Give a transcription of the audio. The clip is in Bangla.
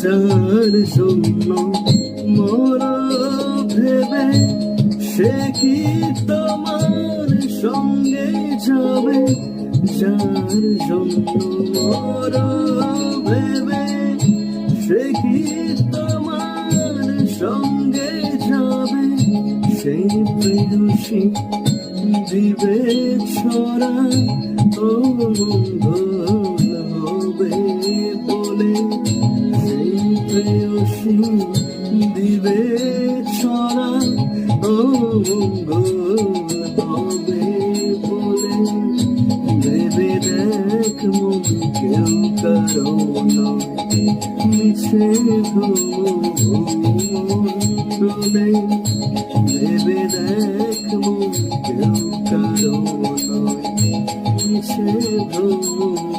যার জন্য মরা ভেবে সে কি তোমার সঙ্গে যাবে, যার জন্য মরা ভেবে সে কি তোমার সঙ্গে যাবে, সেই প্রেয়সী দিবে ছড়া ও মঙ্গল হবে বলে, সেই প্রেয়সী দিবে ছড়া ও মঙ্গল হবে বলে। ভেবে দেখ মন কেউ কারো নয়, মিছে ভ্রমণে। ভেবে দেখ মন কেউ কারো নয়, মিছে ভ্রমণে।